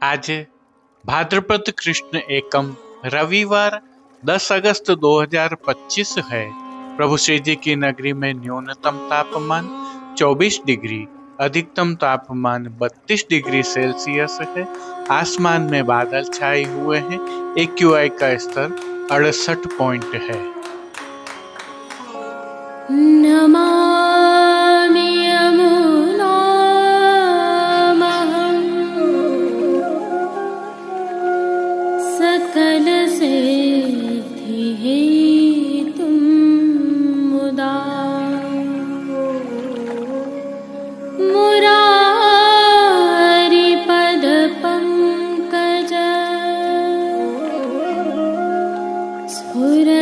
आज भाद्रपद कृष्ण एकम रविवार 10 अगस्त 2025 है। प्रभु श्री जी की नगरी में न्यूनतम तापमान 24 डिग्री, अधिकतम तापमान 32 डिग्री सेल्सियस है। आसमान में बादल छाए हुए हैं। AQI का स्तर 68 पॉइंट है। नमामि यमुनामहं सकलसिद्धिहेतुं मुदा मुरारिपदपङ्कज स्फुरद्वन्दरे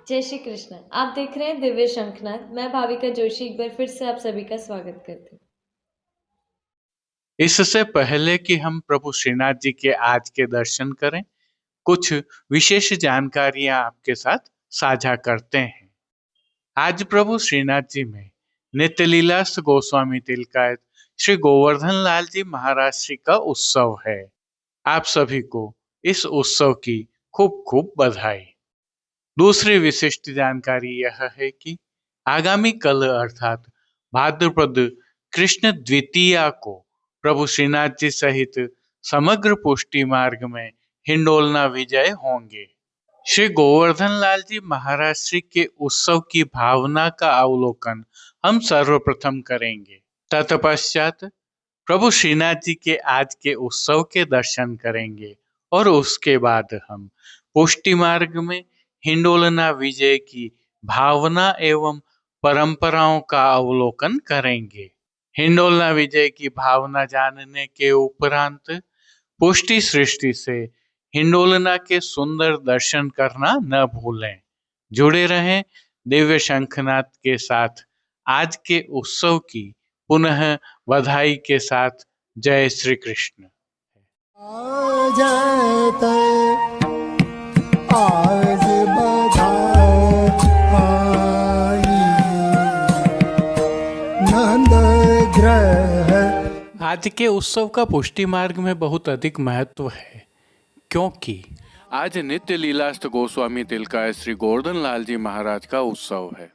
जय श्री कृष्ण। आप देख रहे हैं दिव्य शंखनाद। मैं भाविका जोशी एक बार फिर से आप सभी का स्वागत करती हूँ। इससे पहले कि हम प्रभु श्रीनाथ जी के आज के दर्शन करें, कुछ विशेष जानकारियां आपके साथ साझा करते हैं। आज प्रभु श्रीनाथ जी में नित्य लीलास गोस्वामी तिलकायत श्री गोवर्धन लाल जी महाराज श्री का उत्सव है। आप सभी को इस उत्सव की खूब खूब बधाई। दूसरी विशिष्ट जानकारी यह है कि आगामी कल अर्थात भाद्रपद कृष्ण द्वितीया को प्रभु श्रीनाथ जी सहित समग्र पुष्टि मार्ग में हिंडोलना विजय होंगे। श्री गोवर्धन लाल जी महाराज श्री के उत्सव की भावना का अवलोकन हम सर्वप्रथम करेंगे। तत्पश्चात प्रभु श्रीनाथ जी के आज के उत्सव के दर्शन करेंगे और उसके बाद हम पुष्टि मार्ग में हिंडोलना विजय की भावना एवं परंपराओं का अवलोकन करेंगे। हिंडोलना विजय की भावना जानने के उपरांत पुष्टि सृष्टि से हिंडोलना के सुंदर दर्शन करना न भूलें। जुड़े रहें दिव्य शंखनाद के साथ आज के उत्सव की पुनः बधाई के साथ। जय श्री कृष्ण। आज बधाई नंद ग्रह। आज के उत्सव का पुष्टि मार्ग में बहुत अधिक महत्व है, क्योंकि आज नित्य लीलास्त गोस्वामी तिलकायत श्री गोवर्धन लाल जी महाराज का उत्सव है।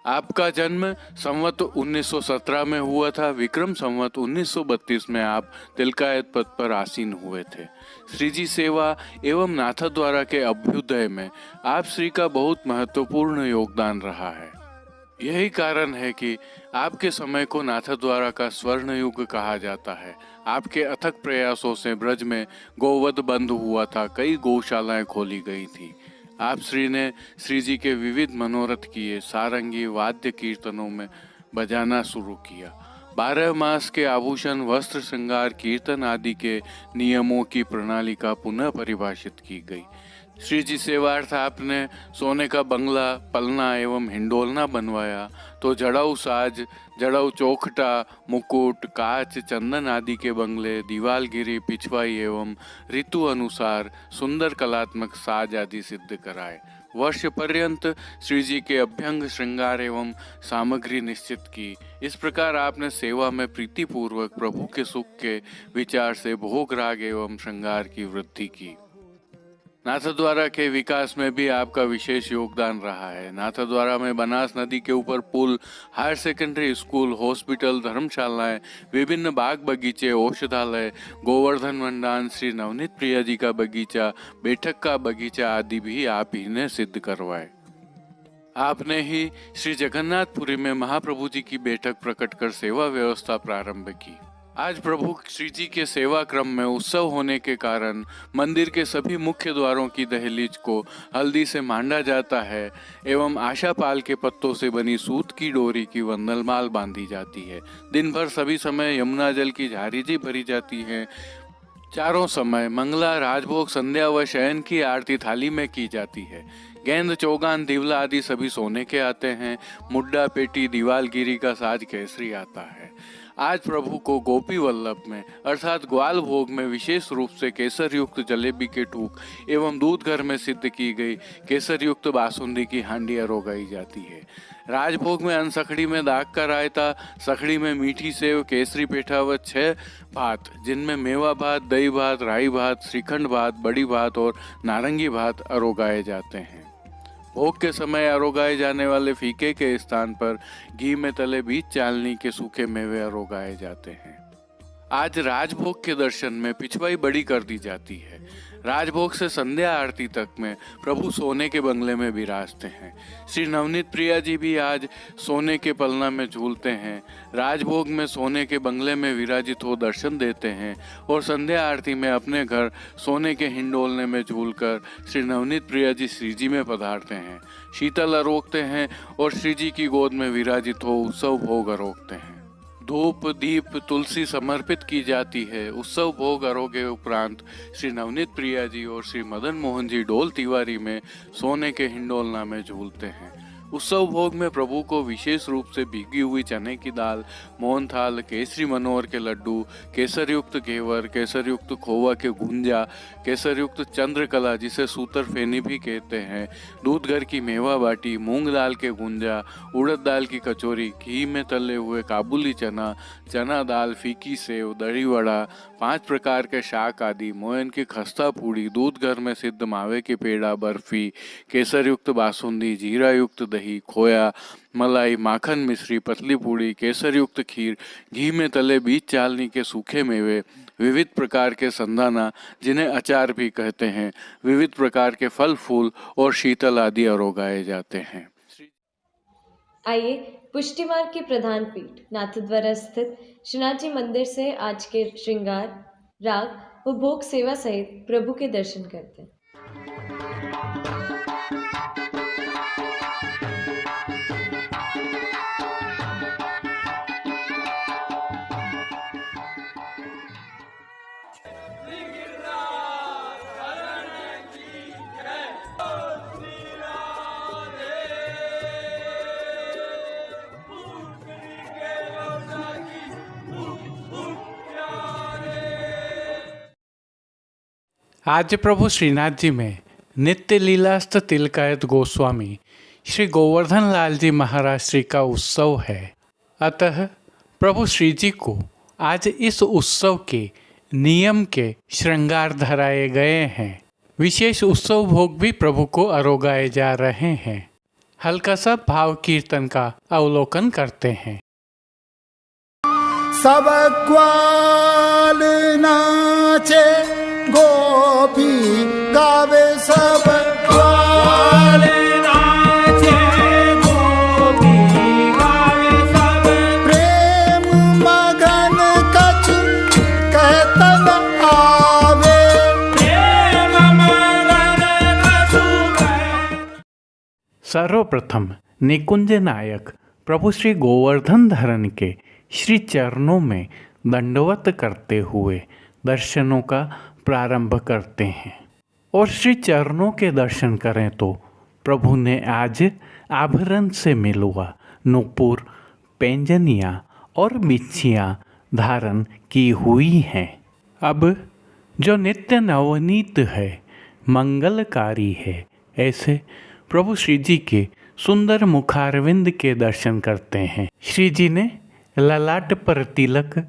आपका जन्म संवत 1917 में हुआ था। विक्रम संवत 1932 में आप तिलकायत पद पर आसीन हुए थे। श्री जी सेवा एवं नाथद्वारा के अभ्युदय में आप श्री का बहुत महत्वपूर्ण योगदान रहा है। यही कारण है कि आपके समय को नाथद्वारा का स्वर्ण युग कहा जाता है। आपके अथक प्रयासों से ब्रज में गोवध बंद हुआ था, कई गौशालाएं खोली गई थी। आप श्री ने श्री जी के विविध मनोरथ किए, सारंगी वाद्य कीर्तनों में बजाना शुरू किया। 12 मास के आभूषण, वस्त्र, श्रृंगार, कीर्तन आदि के नियमों की प्रणाली का पुनः परिभाषित की गई। श्री जी सेवार्थ आपने सोने का बंगला, पलना एवं हिंडोलना बनवाया, तो जड़ाऊ साज, जड़ाऊ चौखटा, मुकुट, काच, चंदन आदि के बंगले, दीवालगिरी, पिछवाई एवं ऋतु अनुसार सुंदर कलात्मक साज आदि सिद्ध कराए। वर्ष पर्यंत श्री जी के अभ्यंग, श्रृंगार एवं सामग्री निश्चित की। इस प्रकार आपने सेवा में प्रीतिपूर्वक प्रभु के सुख के विचार से भोग राग एवं श्रृंगार की वृद्धि की। नाथद्वारा के विकास में भी आपका विशेष योगदान रहा है। नाथद्वारा में बनास नदी के ऊपर पुल, हायर सेकेंडरी स्कूल, हॉस्पिटल, धर्मशालाएं, विभिन्न बाग बगीचे, औषधालय, गोवर्धन मंडान, श्री नवनीत प्रिया जी का बगीचा, बैठक का बगीचा आदि भी आप ही ने सिद्ध करवाए। आपने ही श्री जगन्नाथपुरी में महाप्रभु जी की बैठक प्रकट कर सेवा व्यवस्था प्रारंभ की। आज प्रभु श्री जी के सेवा क्रम में उत्सव होने के कारण मंदिर के सभी मुख्य द्वारों की दहलीज को हल्दी से मांडा जाता है एवं आशापाल के पत्तों से बनी सूत की डोरी की वंदलमाल बांधी जाती है। दिन भर सभी समय यमुना जल की झारीजी भरी जाती है। चारों समय मंगला, राजभोग, संध्या व शयन की आरती थाली में की जाती है। गेंद, चौगान, दिवला आदि सभी सोने के आते हैं। मुड्डा, पेटी, दीवालगिरी का साज केसरी आता है। आज प्रभु को गोपी वल्लभ में अर्थात ग्वाल भोग में विशेष रूप से केसर युक्त जलेबी के टूक एवं दूध घर में सिद्ध की गई केसर युक्त बासुंदी की हांडी अरोगाई जाती है। राजभोग में अनसखड़ी में दाग का रायता, सखड़ी में मीठी सेव, केसरी पेठा व 6 भात जिनमें मेवा भात, दही भात, राई भात, श्रीखंड भात, बड़ी भात और नारंगी भात अरोगाए जाते हैं। भोग के समय अरोगाए जाने वाले फीके के स्थान पर घी में तले बीज चालनी के सूखे मेवे अरोगाए जाते हैं। आज राजभोग के दर्शन में पिछवाई बड़ी कर दी जाती है। राजभोग से संध्या आरती तक में प्रभु सोने के बंगले में विराजते हैं। श्री नवनीत प्रिया जी भी आज सोने के पलना में झूलते हैं। राजभोग में सोने के बंगले में विराजित हो दर्शन देते हैं और संध्या आरती में अपने घर सोने के हिंडोलने में झूलकर श्री नवनीत प्रिया जी श्री जी में पधारते हैं, शीतल अरोगते हैं और श्री जी की गोद में विराजित हो उत्सव भोग अरोगते हैं। धूप दीप तुलसी समर्पित की जाती है। उत्सव भोग अरोगे उपरांत श्री नवनीत प्रिया जी और श्री मदन मोहन जी डोल तिवारी में सोने के हिंडोलना में झूलते हैं। उत्सव भोग में प्रभु को विशेष रूप से भीगी हुई चने की दाल, मोहन थाल, केसरी मनोहर के लड्डू, केसर युक्त घेवर, केसर युक्त खोवा के गुंजा, केसर युक्त चंद्रकला जिसे सूतर फेनी भी कहते हैं, दूध घर की मेवा बाटी, मूंग दाल के गुंजा, उड़द दाल की कचौरी, घी में तले हुए काबुली चना, चना दाल, फीकी सेव, दही वड़ा, 5 प्रकार के शाक आदि, मोयन की खस्ता पूड़ी, दूध घर में सिद्ध मावे के पेड़ा, बर्फी, केसर युक्त बासुंदी, जीरा युक्त दही, खोया, मलाई, माखन मिश्री, पतली पूड़ी, केसर युक्त खीर, घी में तले बीज चालनी के सूखे मेवे, विविध प्रकार के संधाना जिन्हें अचार भी कहते हैं, विविध प्रकार के फल फूल और शीतल आदि अरोगाए जाते हैं। आइए पुष्टि मार्ग के प्रधान पीठ नाथद्वारा स्थित श्रीनाथ जी मंदिर से आज के श्रृंगार, राग व भोग सेवा सहित प्रभु के दर्शन करते हैं। आज प्रभु श्रीनाथ जी में नित्य लीलास्त तिलकायत गोस्वामी श्री गोवर्धन लाल जी महाराज श्री का उत्सव है। अतः प्रभु श्री जी को आज इस उत्सव के नियम के श्रृंगार धराए गए हैं। विशेष उत्सव भोग भी प्रभु को अरोगाए जा रहे हैं। हल्का सा भाव कीर्तन का अवलोकन करते हैं। सब ग्वाल नाचे गोपी गावे, सब ग्वाल नाचे गोपी गावे, सब प्रेम मगन कछु कहतन आवे, प्रेम मगन कछु। सर्वप्रथम निकुंज नायक प्रभु श्री गोवर्धन धरन के श्री चरणों में दंडवत करते हुए दर्शनों का प्रारंभ करते हैं। और श्री चरणों के दर्शन करें तो प्रभु ने आज आभरण से मिलुआ नूपुर, पैंजनियाँ और बिच्छियाँ धारण की हुई हैं। अब जो नित्य नवनीत है, मंगलकारी है, ऐसे प्रभु श्री जी के सुंदर मुखारविंद के दर्शन करते हैं। श्री जी ने ललाट पर तिलक,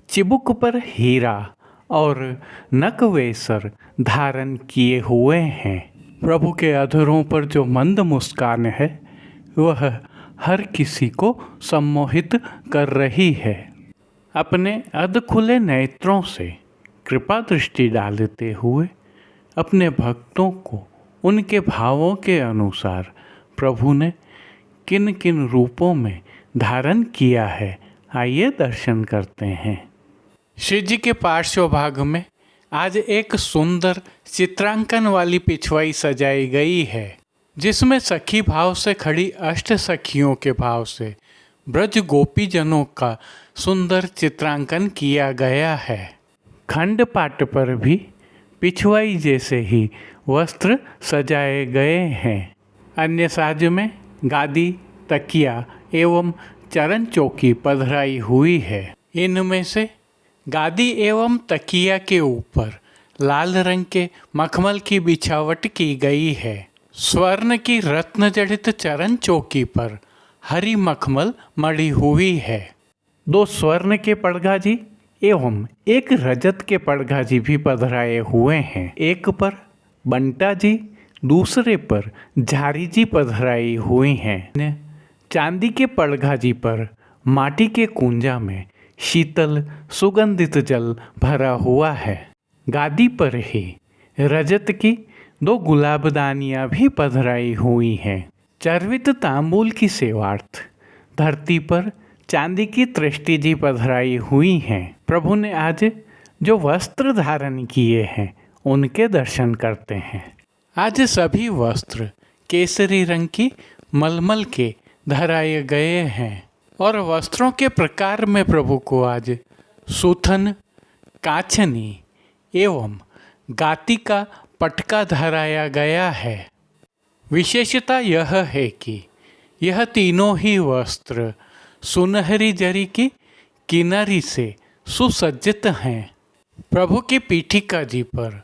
चिबुक पर हीरा और नकवेसर धारण किए हुए हैं। प्रभु के अधरों पर जो मंद मुस्कान है वह हर किसी को सम्मोहित कर रही है। अपने अध खुले नेत्रों से कृपा दृष्टि डालते हुए अपने भक्तों को उनके भावों के अनुसार प्रभु ने किन किन रूपों में धारण किया है, आइए दर्शन करते हैं। श्री जी के पार्श्व भाग में आज एक सुंदर चित्रांकन वाली पिछवाई सजाई गई है, जिसमें सखी भाव से खड़ी अष्ट सखियों के भाव से ब्रज गोपी जनों का सुंदर चित्रांकन किया गया है। खंड पाट पर भी पिछवाई जैसे ही वस्त्र सजाए गए हैं। अन्य साज में गादी, तकिया एवं चरण चौकी पधराई हुई है। इनमें से गादी एवं तकिया के ऊपर लाल रंग के मखमल की बिछावट की गई है। स्वर्ण की रत्न जड़ित चरण चौकी पर हरी मखमल मड़ी हुई है। 2 स्वर्ण के पड़गाजी एवं एक रजत के पड़गाजी भी पधराए हुए हैं। एक पर बंटा जी, दूसरे पर झारी जी पधराई हुई हैं। चांदी के पड़गाजी पर माटी के कुंजा में शीतल सुगंधित जल भरा हुआ है। गादी पर ही रजत की 2 गुलाबदानियाँ भी पधराई हुई हैं। चर्वित तांबूल की सेवार्थ धरती पर चांदी की तृष्टि जी पधराई हुई हैं। प्रभु ने आज जो वस्त्र धारण किए हैं उनके दर्शन करते हैं। आज सभी वस्त्र केसरी रंग की मलमल के धराए गए हैं और वस्त्रों के प्रकार में प्रभु को आज सूथन, काछनी एवं गाती का पटका धराया गया है। विशेषता यह है कि यह तीनों ही वस्त्र सुनहरी जरी की किनारी से सुसज्जित हैं। प्रभु की पीठिका जी पर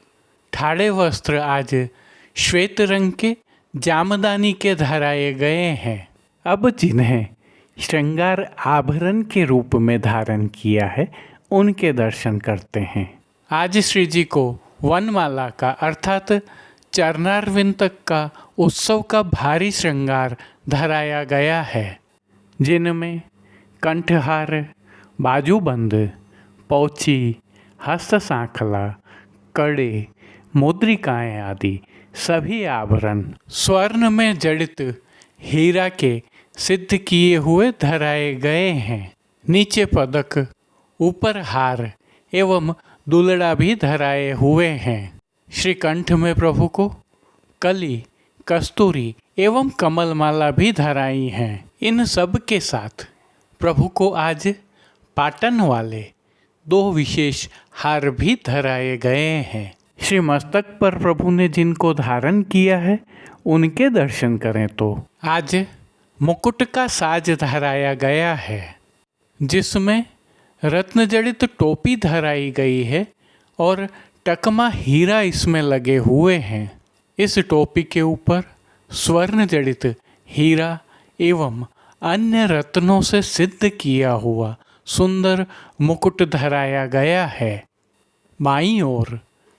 ठाड़े वस्त्र आज श्वेत रंग के जामदानी के धराए गए हैं। अब जिन्हें श्रृंगार आभरण के रूप में धारण किया है उनके दर्शन करते हैं। आज श्री जी को वनमाला का अर्थात चरणारविंद तक का उत्सव का भारी श्रृंगार धराया गया है, जिनमें कंठहार, बाजूबंद, पौची, हस्त सांखला, कड़े, मुद्रिकाएं आदि सभी आभरण स्वर्ण में जड़ित हीरा के सिद्ध किए हुए धराए गए हैं। नीचे पदक, ऊपर हार एवं दुलड़ा भी धराए हुए हैं। श्री कंठ में प्रभु को कली, कस्तूरी एवं कमलमाला भी धराई हैं। इन सब के साथ प्रभु को आज पाटन वाले 2 विशेष हार भी धराए गए हैं। श्री मस्तक पर प्रभु ने जिनको धारण किया है उनके दर्शन करें तो आज मुकुट का साज धराया गया है, जिसमें रत्न जड़ित टोपी धराई गई है और टकमा हीरा इसमें लगे हुए हैं। इस टोपी के ऊपर स्वर्ण जड़ित हीरा एवं अन्य रत्नों से सिद्ध किया हुआ सुंदर मुकुट धराया गया है। बाईं ओर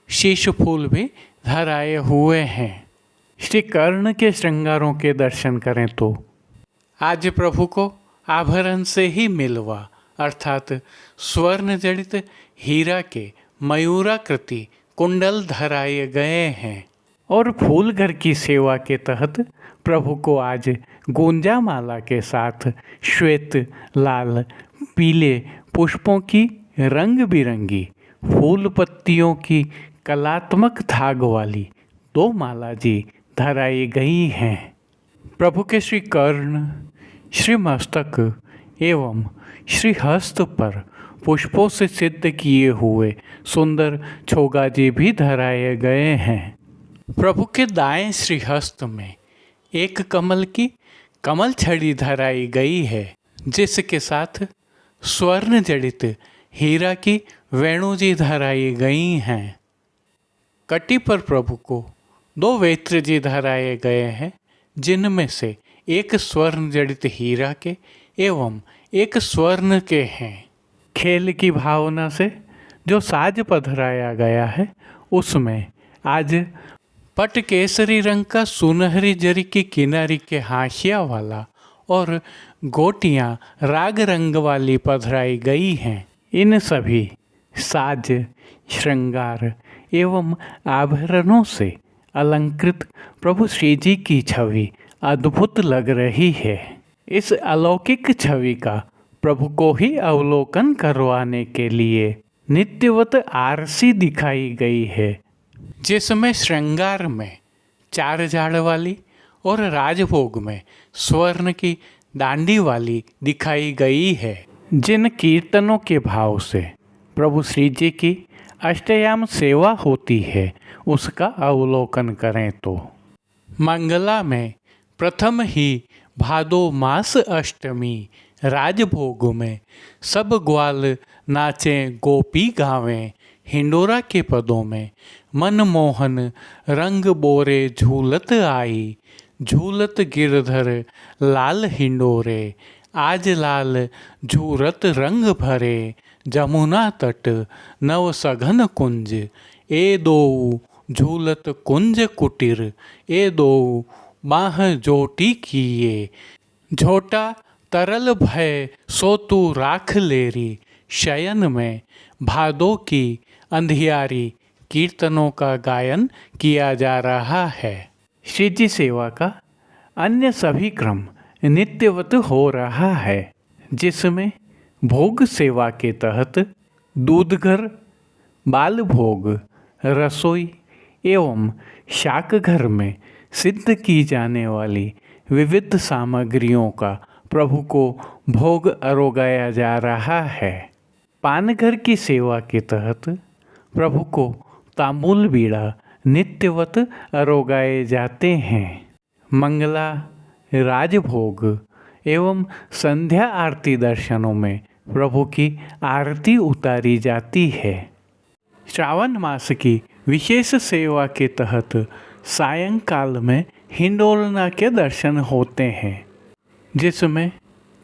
शीश फूल भी धराए हुए हैं। श्री कर्ण के श्रृंगारों के दर्शन करें तो आज प्रभु को आभरण से ही मिलवा अर्थात स्वर्ण जड़ित हीरा के मयूराकृति कुंडल धराए गए हैं। और फूल घर की सेवा के तहत प्रभु को आज गोंजा माला के साथ श्वेत, लाल, पीले पुष्पों की रंग बिरंगी फूल पत्तियों की कलात्मक धाग वाली 2 माला जी धराई गई हैं। प्रभु के श्री कर्ण, श्री मस्तक एवं श्री हस्त पर पुष्पों से सिद्ध किए हुए सुंदर छोगाजी भी धराए गए हैं। प्रभु के दाएं श्री हस्त में एक कमल की कमल छड़ी धराई गई है, जिसके साथ स्वर्ण जड़ित हीरा की वेणुजी धराई गई हैं। कटी पर प्रभु को 2 वेत्र जी धराए गए हैं, जिनमें से एक स्वर्ण जड़ित हीरा के एवं एक स्वर्ण के हैं। खेल की भावना से जो साज पधराया गया है उसमें आज पट केसरी रंग का सुनहरी जरी की किनारी के हाशिया वाला और गोटियां राग रंग वाली पधराई गई हैं। इन सभी साज, श्रृंगार एवं आभरणों से अलंकृत प्रभु श्री जी की छवि अद्भुत लग रही है। इस अलौकिक छवि का प्रभु को ही अवलोकन करवाने के लिए नित्यवत आरसी दिखाई गई है, जिसमें श्रृंगार में 4 जाड़ वाली और राजभोग में स्वर्ण की डांडी वाली दिखाई गई है। जिन कीर्तनों के भाव से प्रभु श्री जी की अष्टयाम सेवा होती है उसका अवलोकन करें तो मंगला में प्रथम ही भादो मास अष्टमी राजभोग में सब ग्वाल नाचें गोपी गावें, हिंडोरा के पदों में मनमोहन रंग बोरे झूलत आई, झूलत गिरधर लाल हिंडोरे, आज लाल झूरत रंग भरे, जमुना तट नव सघन कुंज, ए दो झूलत कुंज कुटीर, ए दो बाह जोटी किए, झोटा तरल भय सो तू राख लेरी, शयन में भादों की अंधियारी, कीर्तनों का गायन किया जा रहा है। श्री जी सेवा का अन्य सभी क्रम नित्यवत हो रहा है, जिसमें भोग सेवा के तहत दूधघर, बाल भोग, रसोई एवं शाक घर में सिद्ध की जाने वाली विविध सामग्रियों का प्रभु को भोग अरोगाया जा रहा है। पानघर की सेवा के तहत प्रभु को तांबूल बीड़ा नित्यवत अरोगाए जाते हैं। मंगला, राजभोग एवं संध्या आरती दर्शनों में प्रभु की आरती उतारी जाती है। श्रावण मास की विशेष सेवा के तहत सायंकाल में हिंडोलना के दर्शन होते हैं, जिसमें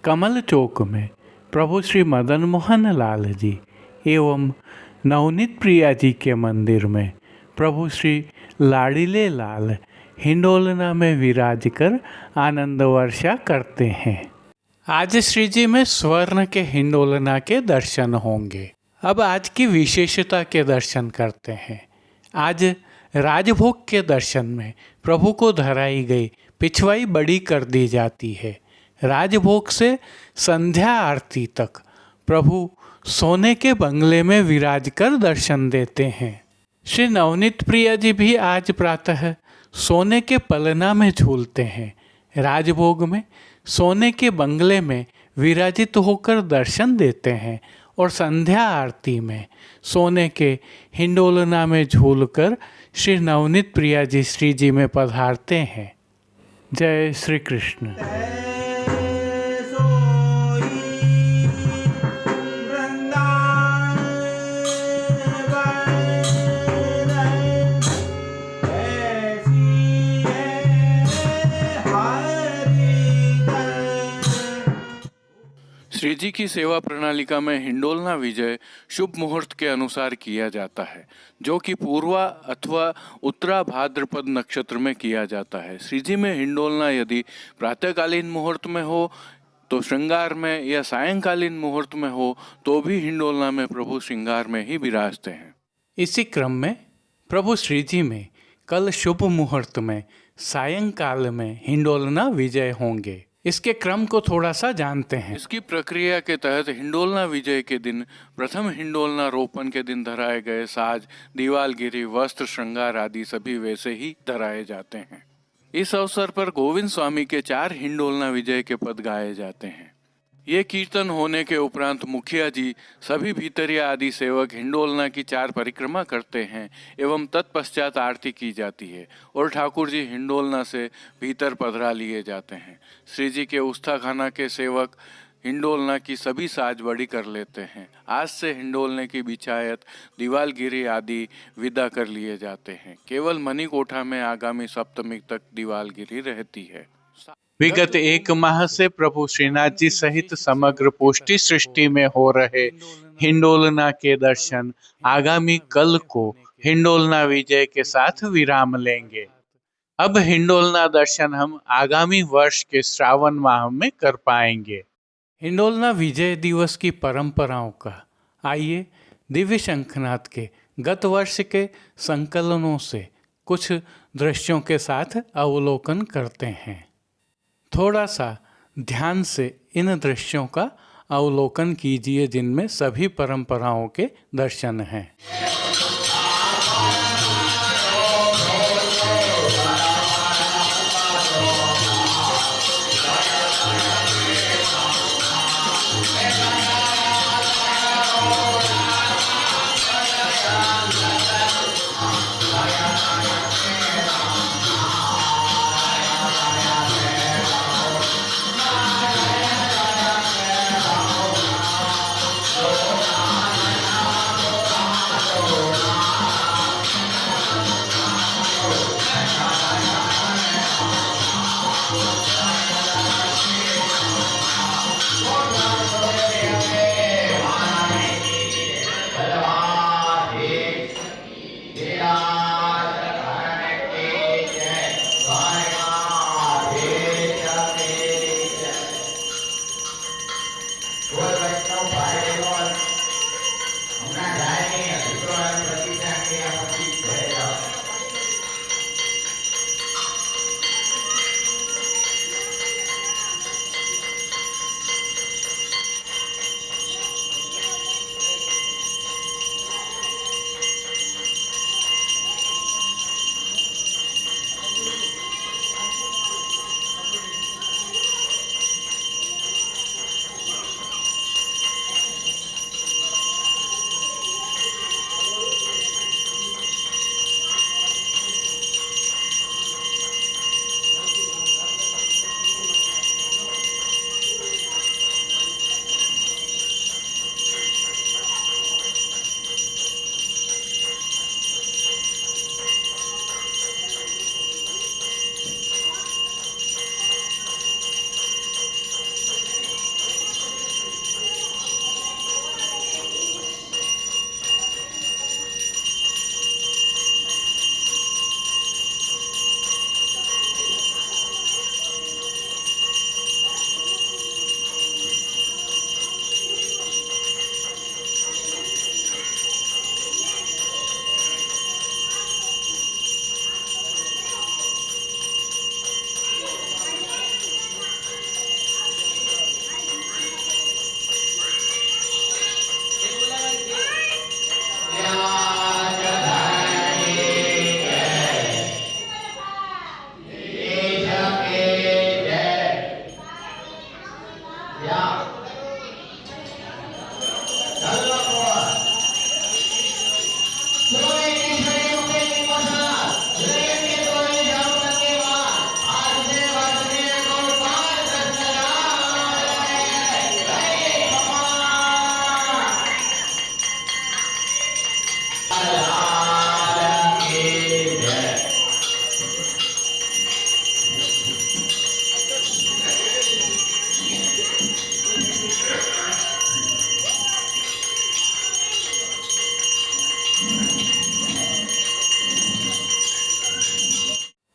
कमल चौक में प्रभु श्री मदन मोहन लाल जी एवं नवनीत प्रिया जी के मंदिर में प्रभु श्री लाड़ीले लाल हिंडोलना में विराज कर आनंद वर्षा करते हैं। आज श्री जी में स्वर्ण के हिंडोलना के दर्शन होंगे। अब आज की विशेषता के दर्शन करते हैं। आज राजभोग के दर्शन में प्रभु को धराई गई पिछवाई बड़ी कर दी जाती है। राजभोग से संध्या आरती तक प्रभु सोने के बंगले में विराज कर दर्शन देते हैं। श्री नवनीत प्रिया जी भी आज प्रातः सोने के पलना में झूलते हैं। राजभोग में सोने के बंगले में विराजित होकर दर्शन देते हैं और संध्या आरती में सोने के हिंडोलना में झूलकर श्री नवनीत प्रिया जी श्री जी में पधारते हैं। जय श्री कृष्ण। श्री जी की सेवा प्रणालिका में हिंडोलना विजय शुभ मुहूर्त के अनुसार किया जाता है, जो कि पूर्वा अथवा उत्तरा भाद्रपद नक्षत्र में किया जाता है। श्री जी में हिंडोलना यदि प्रातःकालीन मुहूर्त में हो तो श्रृंगार में, या सायंकालीन मुहूर्त में हो तो भी हिंडोलना में प्रभु श्रृंगार में ही विराजते हैं। इसी क्रम में प्रभु श्री जी में कल शुभ मुहूर्त में सायंकाल में हिंडोलना विजय होंगे। इसके क्रम को थोड़ा सा जानते हैं। इसकी प्रक्रिया के तहत हिंडोलना विजय के दिन प्रथम हिंडोलना रोपण के दिन धराए गए साज, दीवालगिरी, वस्त्र, श्रृंगार आदि सभी वैसे ही धराए जाते हैं। इस अवसर पर गोविंद स्वामी के 4 हिंडोलना विजय के पद गाए जाते हैं। ये कीर्तन होने के उपरांत मुखिया जी, सभी भीतरिया आदि सेवक हिंडोलना की 4 परिक्रमा करते हैं एवं तत्पश्चात आरती की जाती है और ठाकुर जी हिंडोलना से भीतर पधरा लिए जाते हैं। श्री जी के उस्ता खाना के सेवक हिंडोलना की सभी साज बड़ी कर लेते हैं। आज से हिंडोलने की बिछायत, दीवालगिरी आदि विदा कर लिए जाते हैं। केवल मणिकोठा में आगामी सप्तमी तक दीवालगिरी रहती है। विगत 1 माह से प्रभु श्रीनाथ जी सहित समग्र पुष्टि सृष्टि में हो रहे हिंडोलना के दर्शन आगामी कल को हिंडोलना विजय के साथ विराम लेंगे। अब हिंडोलना दर्शन हम आगामी वर्ष के श्रावण माह में कर पाएंगे। हिंडोलना विजय दिवस की परंपराओं का आइए दिव्य शंखनाथ के गत वर्ष के संकलनों से कुछ दृश्यों के साथ अवलोकन करते हैं। थोड़ा सा ध्यान से इन दृश्यों का अवलोकन कीजिए, जिनमें सभी परंपराओं के दर्शन हैं।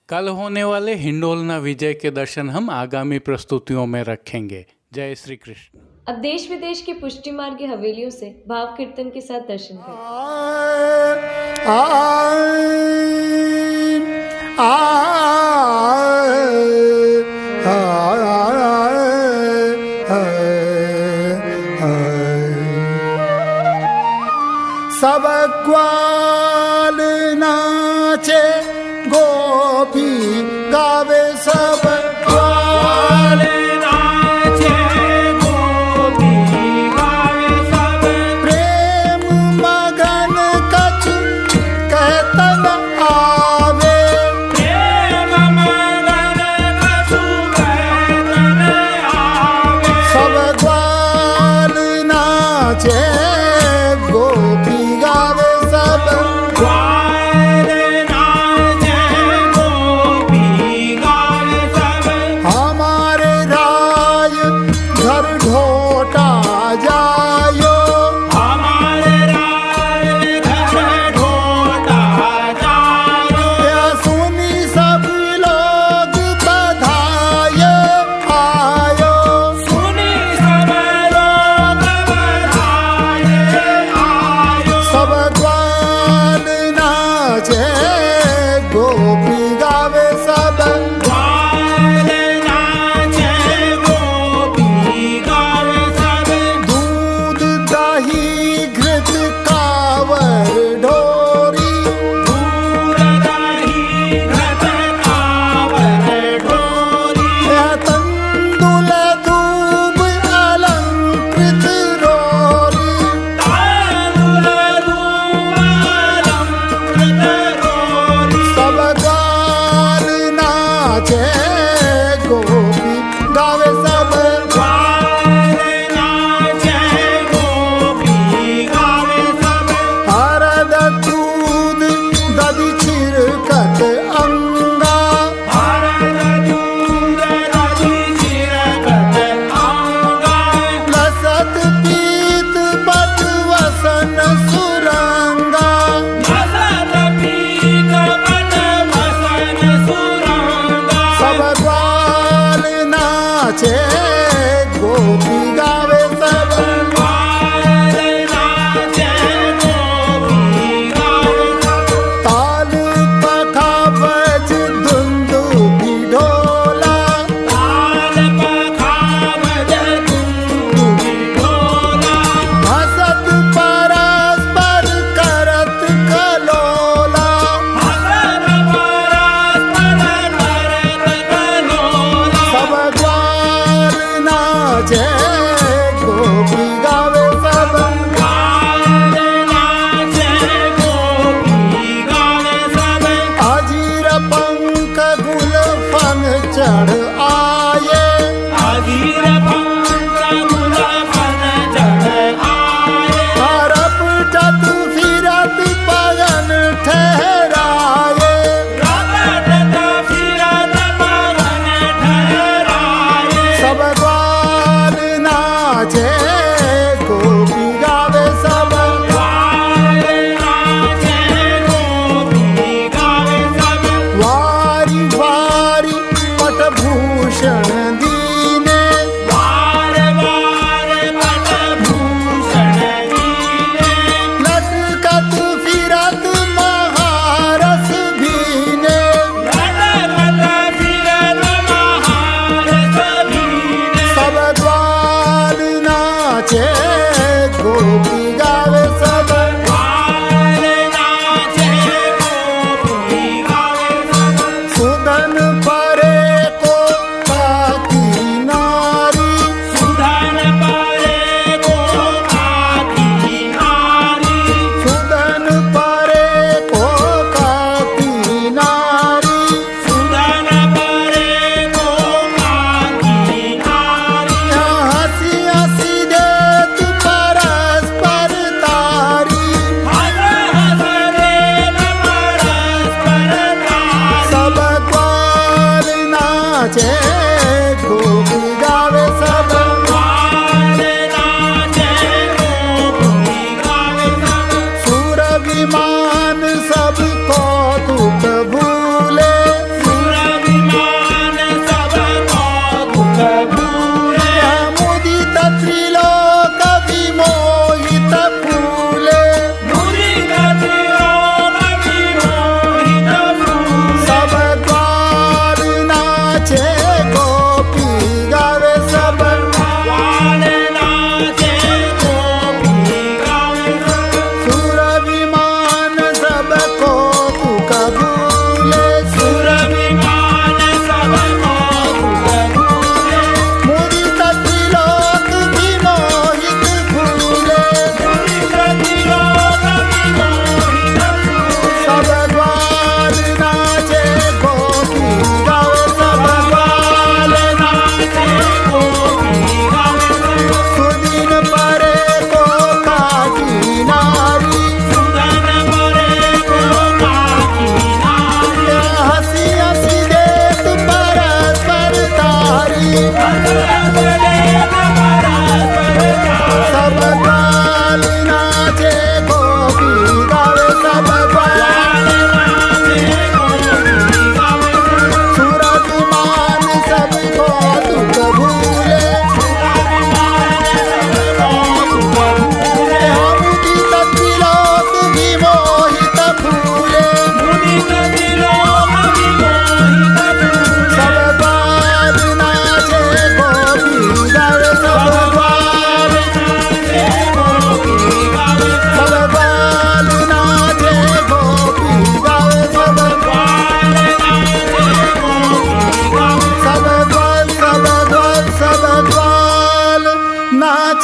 कल होने वाले हिंडोलना विजय के दर्शन हम आगामी प्रस्तुतियों में रखेंगे। जय श्री कृष्ण। अब देश विदेश के पुष्टि मार्ग की हवेलियों से भाव कीर्तन के साथ दर्शन करें। सब ग्वाल नाचे गोपी गावे सब ग्वाल नाचे गोपी गावे सब प्रेम मगन कछु कहतन आवे प्रेम मगन कछु कहतन आवे सब ग्वाल नाचे गोपी गावे सब ग्वाल नाचे गोपी गावे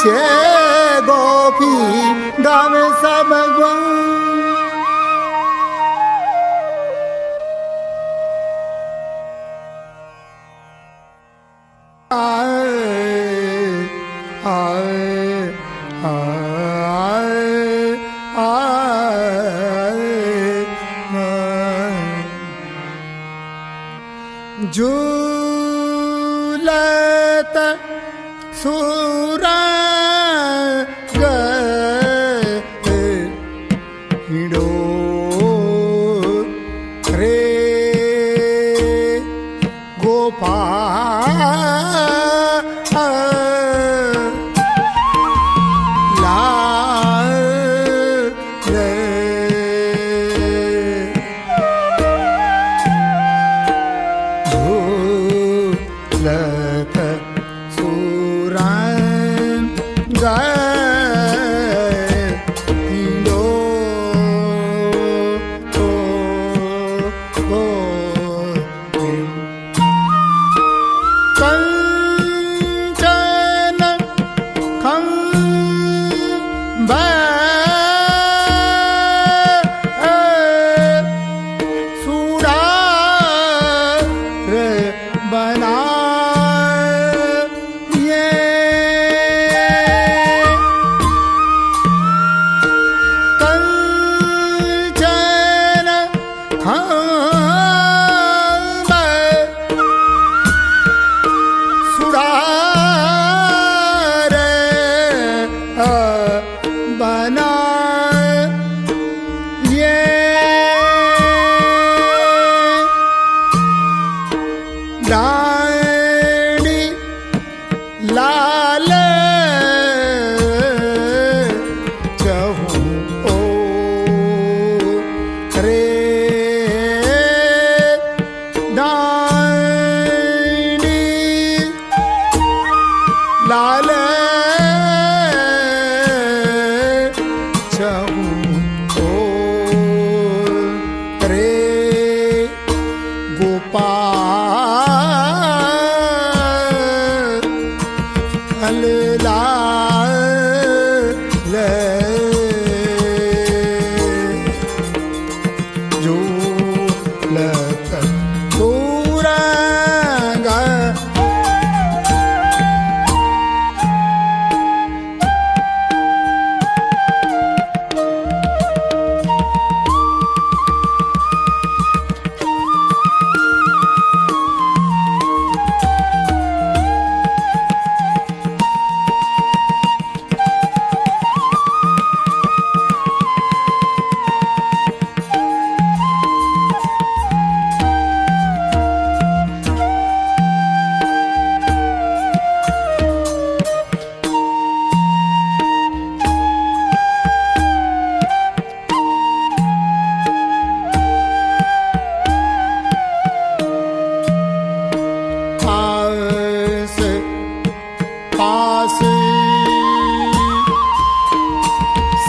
नाचे गोपी गावे सब गुण झूलत सुरंग हिडो रे गोपाल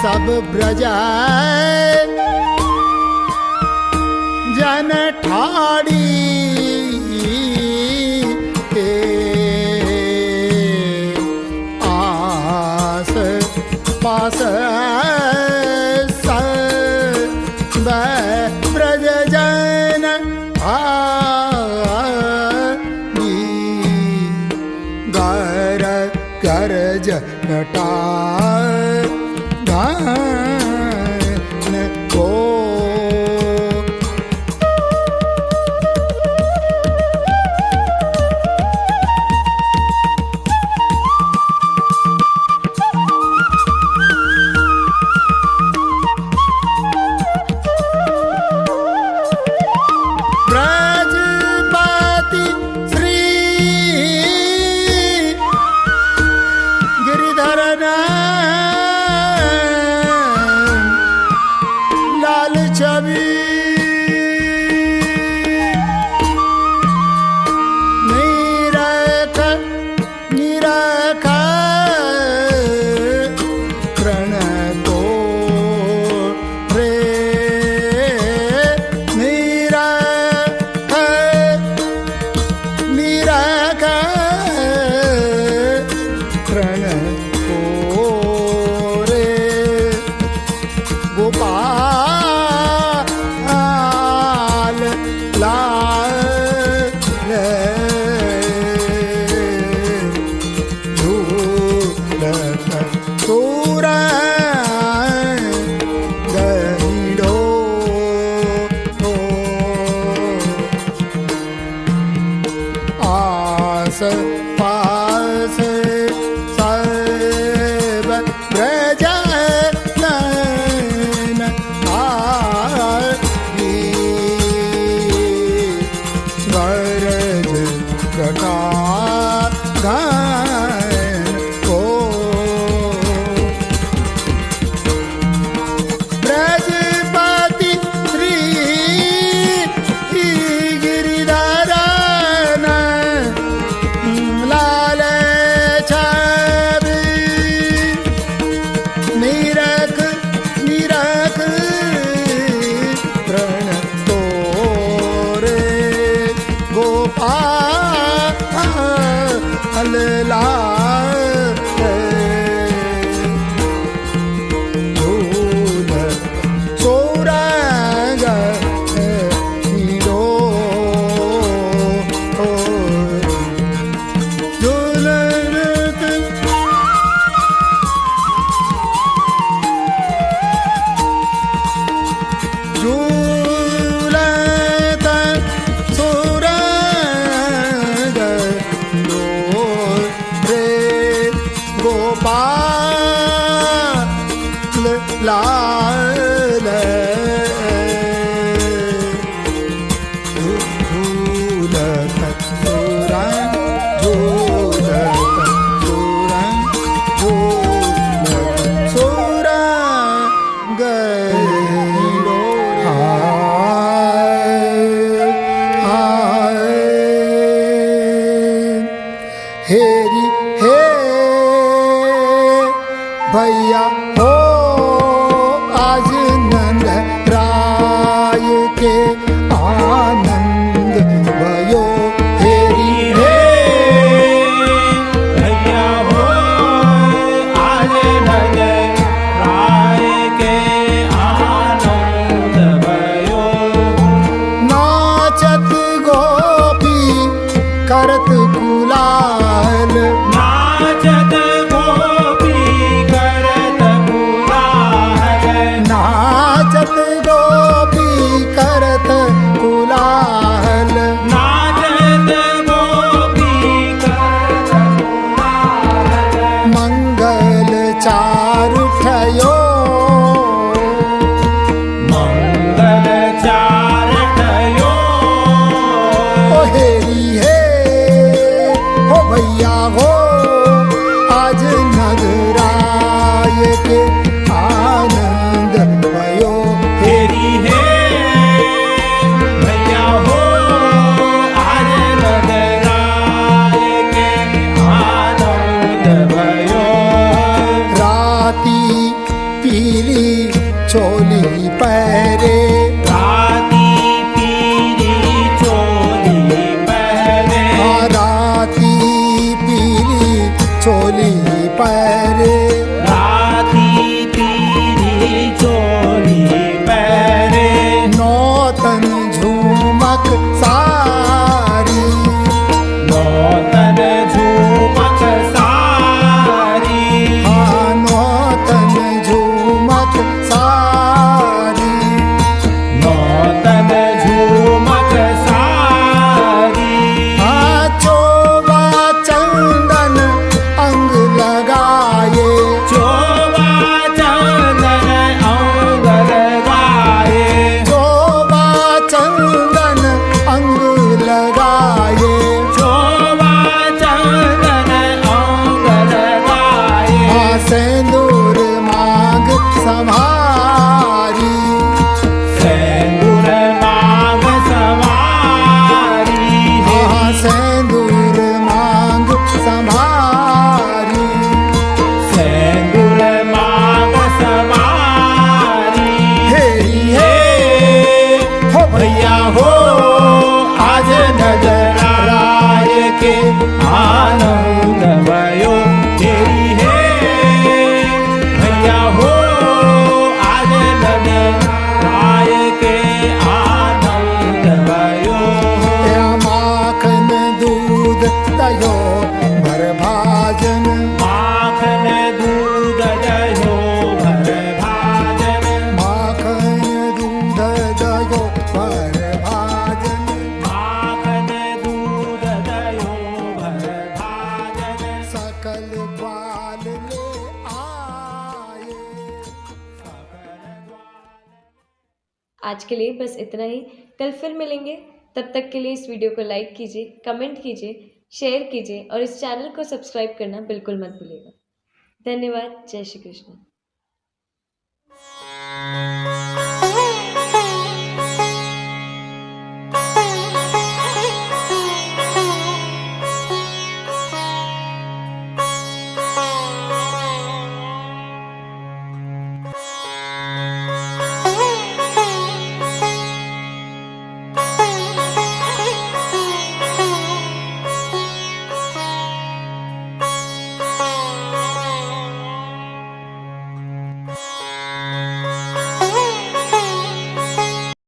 सब ब्रज जन ठाड़ी के आस पास सब ब्रज जन गर गरज नटा हेरी हे भैया हो आज नंद राय के आनंद भयो हेरी हे भैया हो आज नंद राय के आनंद भयो नाचत गोपी करत गुलाल नाचत गोपी करत गुलाल नाचत गोपी करत गुलाल नाचत गोपी करत गुलाल मंगल चारु ठयो मंगल चारटयो ओ हेरी हे हो भैया हो आज नगराय के आनंद भयो तेरी है भैया हो आज नगराय के आनंद भयो राती पीली चोली पहरे राती पीली चोली पहने राती पीली चोली पहरे राती पीली चोली पहने नौतन झूमक सारी नौतन झूमक सारी हाँ नौतन झूमक सारी नौतन झूमक सारी हाँ चोबा चंदन अंग लगाए चोबा चंदन अंग लगाए चोबा चंदन अंग लगाए चोबा चंदन अंग लगाए हाँ सिंदूर मांग समारी सिंदूर मांग सवारी हाँ सिंदूर मांग समारी सिंदूर मांग सवारी हेरी हे हो भैया हो आज नजराय के आनंद भयो तेरी है भैया हो आज नजराय के आनंद भयो या माखन दूध दयो भर भाजन माखन दूध दयो भर भाजन माखन दूध दयो भर भाजन माखन दूध दयो भर भाजन सकल ग्वाल ले आए आज के लिए बस इतना ही। कल फिर मिलेंगे, तब तक के लिए इस वीडियो को लाइक कीजिए, कमेंट कीजिए, शेयर कीजिए और इस चैनल को सब्सक्राइब करना बिल्कुल मत भूलिएगा। धन्यवाद। जय श्री कृष्ण।